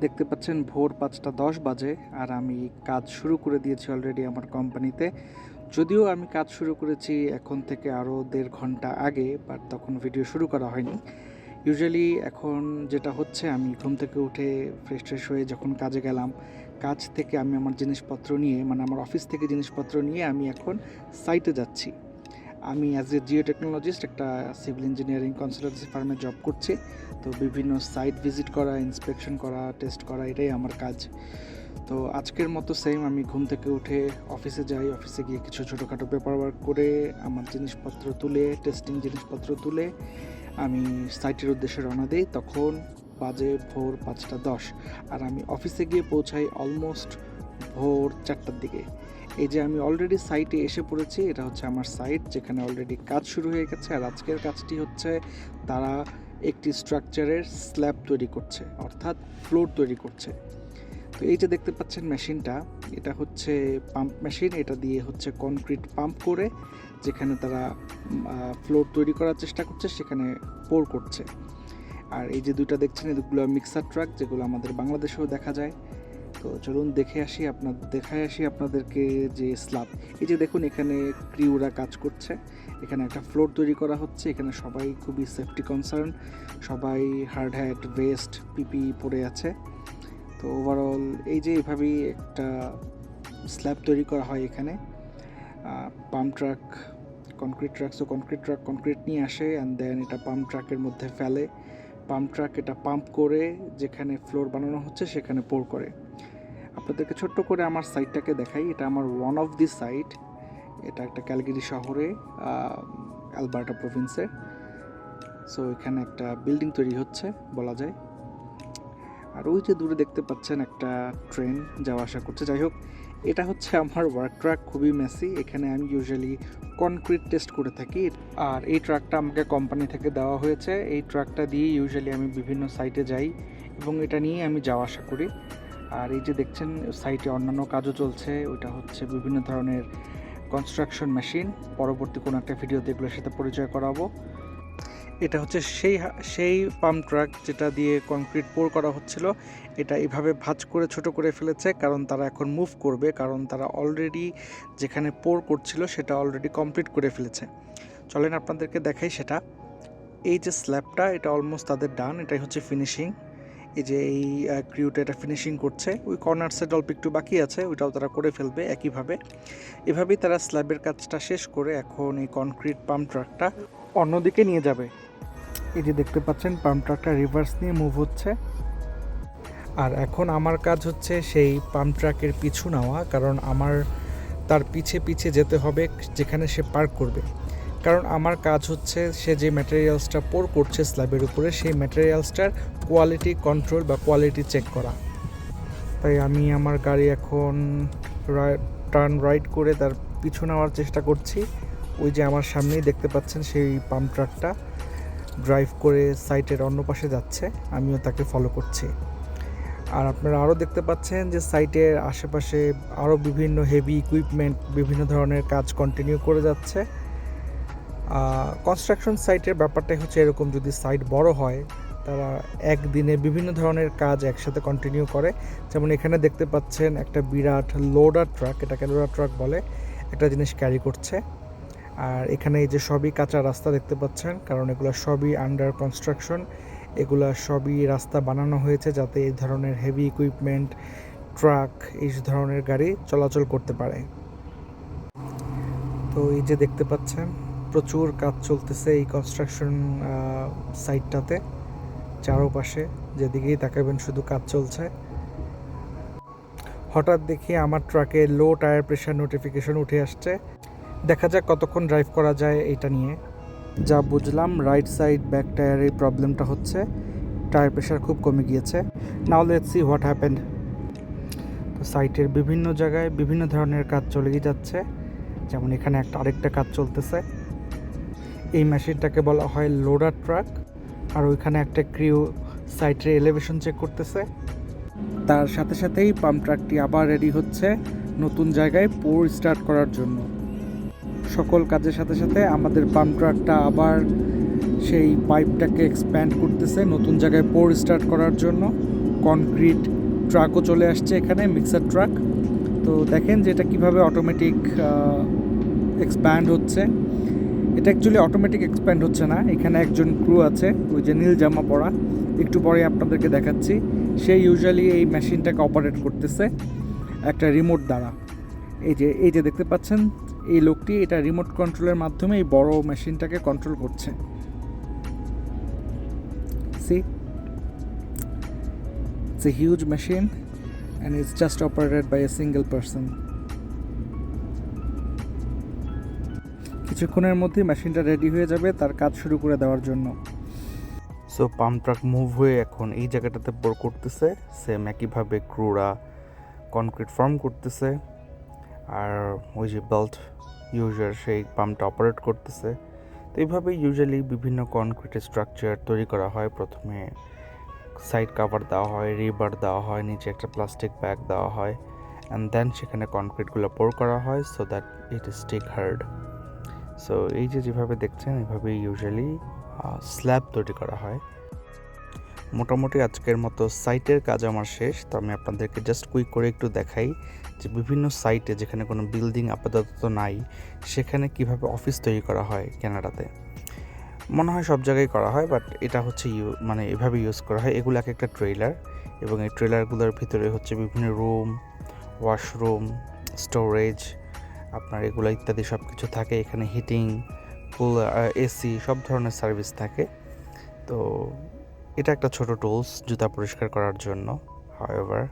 দেখতে পাচ্ছেন ভোর ৫টা ১০ বাজে আর আমি কাজ শুরু করে দিয়েছি অলরেডি আমার কোম্পানিতে। যদিও আমি কাজ শুরু করেছি এখন থেকে আরও ১.৫ ঘন্টা আগে, বাট তখন ভিডিও শুরু করা হয়নি। ইউজুয়ালি এখন যেটা হচ্ছে, আমি ঘুম থেকে উঠে ফ্রেশ হয়ে যখন কাজে গেলাম, কাজ থেকে আমি আমার জিনিসপত্র নিয়ে, মানে আমার অফিস থেকে জিনিসপত্র নিয়ে আমি এখন সাইটে যাচ্ছি। আমি অ্যাজ এ জিও টেকনোলজিস্ট একটা সিভিল ইঞ্জিনিয়ারিং কনসালটেন্সি ফার্মে জব করছি। তো বিভিন্ন সাইট ভিজিট করা, ইন্সপেকশন করা, টেস্ট করা, এটাই আমার কাজ। তো আজকের মতো সেম আমি ঘুম থেকে উঠে অফিসে যাই, অফিসে গিয়ে কিছু ছোটোখাটো পেপার ওয়ার্ক করে আমার জিনিসপত্র তুলে, টেস্টিং জিনিসপত্র তুলে আমি সাইটের উদ্দেশ্যে রওনা দিই। তখন বাজে ভোর ৫টা ১০ আর আমি অফিসে গিয়ে পৌঁছাই অলমোস্ট ভোর ৪টার দিকে। এই যে আমি অলরেডি সাইটে এসে পড়েছি, এটা হচ্ছে আমার সাইট যেখানে অলরেডি কাজ শুরু হয়ে গেছে। আর আজকের কাজটি হচ্ছে তারা একটি স্ট্রাকচারের স্ল্যাব তৈরি করছে, অর্থাৎ ফ্লোর তৈরি করছে। তো এই যে দেখতে পাচ্ছেন মেশিনটা, এটা হচ্ছে পাম্প মেশিন। এটা দিয়ে হচ্ছে কনক্রিট পাম্প করে যেখানে তারা ফ্লোর তৈরি করার চেষ্টা করছে সেখানে পোর করছে। আর এই যে দুইটা দেখছেন, এগুলো মিক্সার ট্রাক, যেগুলো আমাদের বাংলাদেশেও দেখা যায়। তো চলুন দেখায় আসি আপনাদেরকে যে স্ল্যাব। এই যে দেখুন, এখানে ক্রিউরা কাজ করছে, এখানে একটা ফ্লোর তৈরি করা হচ্ছে। এখানে সবাই খুবই সেফটি কনসার্ন, সবাই হার্ড হ্যাট, ভেস্ট, পিপি পরে আছে। তো ওভারঅল এই যে এইভাবেই একটা স্ল্যাব তৈরি করা হয় এখানে। Pump truck, concrete truck concrete নিয়ে আসে অ্যান্ড দেন এটা পাম্প ট্রাকের মধ্যে ফেলে। পাম্প ট্রাক এটা পাম্প করে যেখানে ফ্লোর বানানো হচ্ছে সেখানে পোর করে। আপনাদেরকে ছোট্ট করে আমার সাইটটাকে দেখাই। এটা আমার ওয়ান অফ দি সাইট। এটা একটা ক্যালগেরি শহরে, অ্যালবার্টা প্রভিন্সে। সো এখানে একটা বিল্ডিং তৈরি হচ্ছে বলা যায়। আর ওই যে দূরে দেখতে পাচ্ছেন একটা ট্রেন যাওয়া আসা করছে। যাই হোক, এটা হচ্ছে আমার ওয়ার্ক ট্রাক, খুবই মেসি। এখানে আমি ইউজুয়ালি কনক্রিট টেস্ট করে থাকি। আর এই ট্রাকটা আমাকে কোম্পানি থেকে দেওয়া হয়েছে। এই ট্রাকটা দিয়ে ইউজুয়ালি আমি বিভিন্ন সাইটে যাই এবং এটা নিয়ে আমি যাওয়া আসা করি। আর এই যে দেখছেন সাইটে অন্যান্য কাজও চলছে, ওইটা হচ্ছে বিভিন্ন ধরনের কনস্ট্রাকশন মেশিন। পরবর্তী কোনো একটা ভিডিওতে এগুলোর সাথে পরিচয় করাবো। এটা হচ্ছে সেই পাম্প ট্রাক যেটা দিয়ে কংক্রিট পোর করা হচ্ছিল। এটা এইভাবে ভাঁজ করে ছোট করে ফেলেছে, কারণ তারা এখন মুভ করবে, কারণ তারা অলরেডি যেখানে পোর করছিল সেটা অলরেডি কমপ্লিট করে ফেলেছে। চলেন আপনাদেরকে দেখাই সেটা। এই যে স্ল্যাবটা, এটা অলমোস্ট তাদের ডান, এটাই হচ্ছে ফিনিশিং। এই যে এই ক্রিউটা এটা ফিনিশিং করছে। ওই কর্নার্সের অল্প একটু বাকি আছে, ওইটাও তারা করে ফেলবে একইভাবে। এভাবেই তারা স্ল্যাবের কাজটা শেষ করে এখন এই কনক্রিট পাম্প ট্রাকটা অন্যদিকে নিয়ে যাবে। এই যে দেখতে পাচ্ছেন পাম্প ট্রাকটা রিভার্স নিয়ে মুভ হচ্ছে। আর এখন আমার কাজ হচ্ছে সেই পাম্প ট্রাকের পিছু নেওয়া, কারণ আমার তার পিছে যেতে হবে যেখানে সে পার্ক করবে। কারণ আমার কাজ হচ্ছে সে যে ম্যাটেরিয়ালসটা পোর করছে স্ল্যাবের উপরে, সেই ম্যাটেরিয়ালসটার কোয়ালিটি কন্ট্রোল বা কোয়ালিটি চেক করা। তাই আমি আমার গাড়ি এখন টার্ন রাইট করে তার পিছু নেওয়ার চেষ্টা করছি। ওই যে আমার সামনেই দেখতে পাচ্ছেন সেই পাম্প ট্রাকটা ড্রাইভ করে সাইটের অন্য পাশে যাচ্ছে, আমিও তাকে ফলো করছি। আর আপনারা আরও দেখতে পাচ্ছেন যে সাইটের আশেপাশে আরও বিভিন্ন হেভি ইকুইপমেন্ট, বিভিন্ন ধরনের কাজ কন্টিনিউ করে যাচ্ছে। কনস্ট্রাকশন সাইটের ব্যাপারটাই হচ্ছে এরকম, যদি সাইট বড় হয় তারা একদিনে বিভিন্ন ধরনের কাজ একসাথে কন্টিনিউ করে। যেমন এখানে দেখতে পাচ্ছেন একটা বিরাট লোডার ট্রাক, এটাকে লোডার ট্রাক বলে, একটা জিনিস ক্যারি করছে। আর এখানে এই যে সবই কাঁচা রাস্তা দেখতে পাচ্ছেন, কারণ এগুলো সবই আন্ডার কনস্ট্রাকশন। এগুলা সবই রাস্তা বানানো হয়েছে যাতে এই ধরনের হেভি ইকুইপমেন্ট, ট্রাক, এই ধরনের গাড়ি চলাচল করতে পারে। তো এই যে দেখতে পাচ্ছেন প্রচুর কাজ চলতেছে এই কনস্ট্রাকশন সাইটটাতে। চারপাশে যেদিকেই তাকাবেন শুধু কাজ চলছে। হঠাৎ দেখি আমার ট্রাকে লো টায়ার প্রেশার নোটিফিকেশন উঠে আসছে। দেখা যাক কতক্ষণ ড্রাইভ করা যায় এটা নিয়ে। যা বুঝলাম, রাইট সাইড ব্যাক টায়ারের প্রবলেমটা হচ্ছে, টায়ার প্রেশার খুব কমে গিয়েছে। Now let's see what happened. তো সাইটের বিভিন্ন জায়গায় বিভিন্ন ধরনের কাজ চলেই যাচ্ছে। যেমন এখানে আরেকটা কাজ চলতেছে। এই মেশিনটাকে বলা হয় লোডার ট্রাক। আর ওইখানে একটা ক্রিউ সাইটের এলিভেশন চেক করতেছে। তার সাথে সাথেই পাম্প ট্রাকটি আবার রেডি হচ্ছে নতুন জায়গায় পোর স্টার্ট করার জন্য। সকল কাজের সাথে সাথে আমাদের পাম্প ট্রাকটা আবার সেই পাইপটাকে এক্সপ্যান্ড করতেছে নতুন জায়গায় পোর স্টার্ট করার জন্য। কনক্রিট ট্রাকও চলে আসছে এখানে, মিক্সার ট্রাক। তো দেখেন যে এটা কীভাবে অটোমেটিক এক্সপ্যান্ড হচ্ছে। এটা অ্যাকচুয়ালি অটোমেটিক এক্সপ্যান্ড হচ্ছে না, এখানে একজন ক্রু আছে, ওই যে নীল জামা পরা, একটু পরে আপনাদেরকে দেখাচ্ছি। সে ইউজুয়ালি এই মেশিনটাকে অপারেট করতেছে একটা রিমোট দ্বারা। এই যে দেখতে পাচ্ছেন এই লোকটি, এটা রিমোট কন্ট্রোলের মাধ্যমে এই বড় মেশিনটাকে কন্ট্রোল করছে। See, it's a huge machine and it's just operated by a single person. কিছুক্ষণের মধ্যে মেশিনটা রেডি হয়ে যাবে তার কাজ শুরু করে দেওয়ার জন্য। সো পাম্প ট্রাক মুভ হয়ে এখন এই জায়গাটাতে বোর করতেছে, সেম একইভাবে ক্রুরা কনক্রিট ফর্ম করতেছে, আর ওই যে বেল্ট ইউজার সেই পাম্পটা অপারেট করতেছে। তো এইভাবে ইউজুয়ালি বিভিন্ন কনক্রিটের স্ট্রাকচার তৈরি করা হয়। প্রথমে সাইড কাভার দেওয়া হয়, রিবার দেওয়া হয়, নিচে একটা প্লাস্টিক ব্যাগ দেওয়া হয়, অ্যান্ড দেন সেখানে কনক্রিটগুলো পোর করা হয় so that it is take hard. So এই যে যেভাবে দেখছেন এইভাবেই ইউজুয়ালি স্ল্যাব তৈরি করা হয়। মোটামুটি আজকের মতো সাইটের কাজ আমার শেষ। তো আমি আপনাদেরকে জাস্ট কুইক করে একটু দেখাই যে বিভিন্ন সাইটে যেখানে কোনো বিল্ডিং আপাতত নাই সেখানে কিভাবে অফিস তৈরি করা হয় কানাডাতে। মনে হয় সব জায়গায় করা হয়, বাট এটা হচ্ছে মানে এভাবে ইউজ করা হয়। এগুলো এক একটা ট্রেলার, এবং এই ট্রেলারগুলোর ভিতরে হচ্ছে বিভিন্ন রুম, ওয়াশরুম, স্টোরেজ, আপনার এগুলো ইত্যাদি সব কিছু থাকে। এখানে হিটিং, কুলার, এসি সব ধরনের সার্ভিস থাকে। তো এটা একটা ছোট টুলস জুতা পরিষ্কার করার জন্য। হাউএভার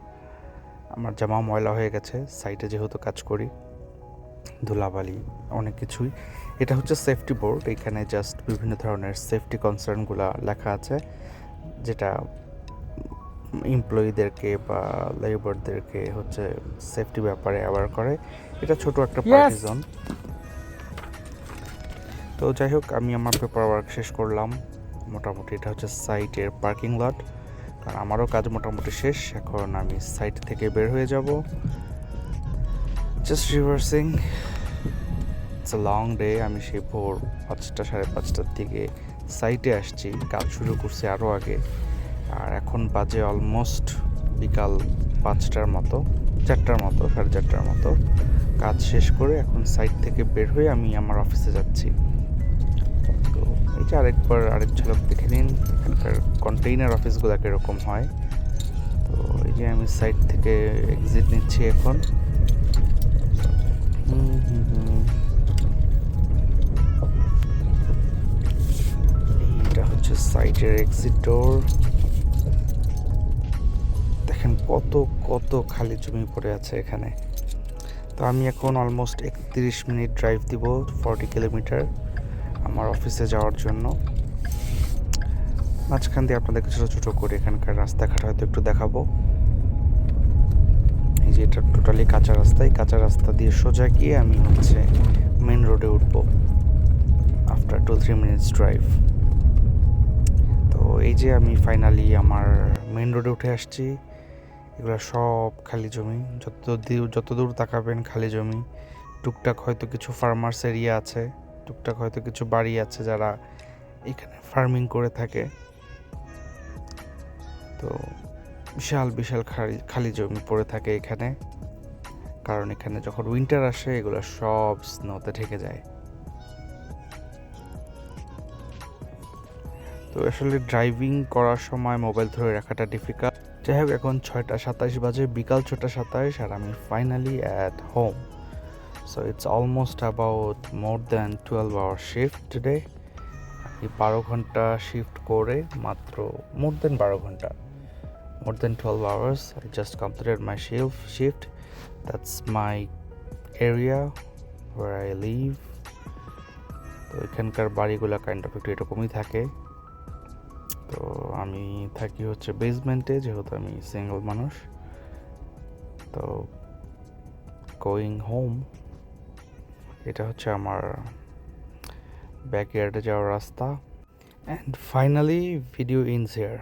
আমার জামা ময়লা হয়ে গেছে সাইটে যেহেতু কাজ করি, ধুলাবালি অনেক কিছুই। এটা হচ্ছে সেফটি বোর্ড, এখানে জাস্ট বিভিন্ন ধরনের সেফটি কনসার্নগুলো লেখা আছে, যেটা এমপ্লয়ীদেরকে বা লেবারদেরকে হচ্ছে সেফটি ব্যাপারে অ্যাওয়ার করে। এটা ছোট একটা পার্টি জোন। তো যাই হোক, আমি আমার পেপার ওয়ার্ক শেষ করলাম। মোটামুটি এটা হচ্ছে সাইটের পার্কিং লট, কারণ আমারও কাজ মোটামুটি শেষ। এখন আমি সাইট থেকে বের হয়ে যাব, just reversing. It's a long day. আমি সেই ভোর 5টা 5:30টার দিকে সাইটে আসছি, কাজ শুরু করছি আরও আগে, আর এখন বাজে অলমোস্ট বিকাল 5টার মতো, 4টার মতো, 4:30টার মতো। কাজ শেষ করে এখন সাইট থেকে বের হয়ে আমি আমার অফিসে যাচ্ছি। তো এই যে আরেক ঝলক দেখে নিন এখানকার কন্টেইনার অফিসগুলো কীরকম হয়। তো এই যে আমি সাইট থেকে এক্সিট নিচ্ছি এখন। এইটা হচ্ছে সাইটের এক্সিট ডোর। দেখেন কত কত খালি জমি পড়ে আছে এখানে। তো আমি এখন অলমোস্ট 31 মিনিট ড্রাইভ দিব, 40 কিলোমিটার আমার অফিসে যাওয়ার জন্য। মাঝখান দিয়ে আপনাদেরকে ছোটো ছোটো করে এখানকার রাস্তাঘাট হয়তো একটু দেখাবো। এই যে এটা টোটালি কাঁচা রাস্তা, এই কাঁচা রাস্তা দিয়ে সোজা গিয়ে আমি হচ্ছে মেন রোডে উঠবো আফটার 2-3 মিনিটস ড্রাইভ। তো এই যে আমি ফাইনালি আমার মেন রোডে উঠে আসছি। এগুলো সব খালি জমি, যত দূর তাকাবেন খালি জমি। টুকটাক হয়তো কিছু ফার্মার্স এরিয়া আছে, টুকটাক হয়তো কিছু বাড়ি আছে যারা এখানে ফার্মিং করে থাকে। তো বিশাল বিশাল খালি জমি পড়ে থাকে এখানে, কারণ এখানে যখন উইন্টার আসে এগুলো সব স্নোতে ঢেকে যায়। তো আসলে ড্রাইভিং করার সময় মোবাইল ধরে রাখাটা ডিফিকাল্ট। যাই হোক, এখন 6:27 বাজে, বিকাল 6:27, আর আমি finally at home. So it's almost about more than 12 hour shift today. আমি 12 ঘন্টা শিফট করে মাত্র more than 12 hours. I just completed my shift. That's my area where I live. তো এখানকার বাড়িগুলো কাইন্ড অফ একটু এরকমই থাকে। তো আমি থাকি হচ্ছে বেসমেন্টে, যেহেতু আমি সিঙ্গল মানুষ। তো গোয়িং হোম, এটা হচ্ছে আমার ব্যাকইয়ার্ডে যাওয়ার রাস্তা। And finally video ins here.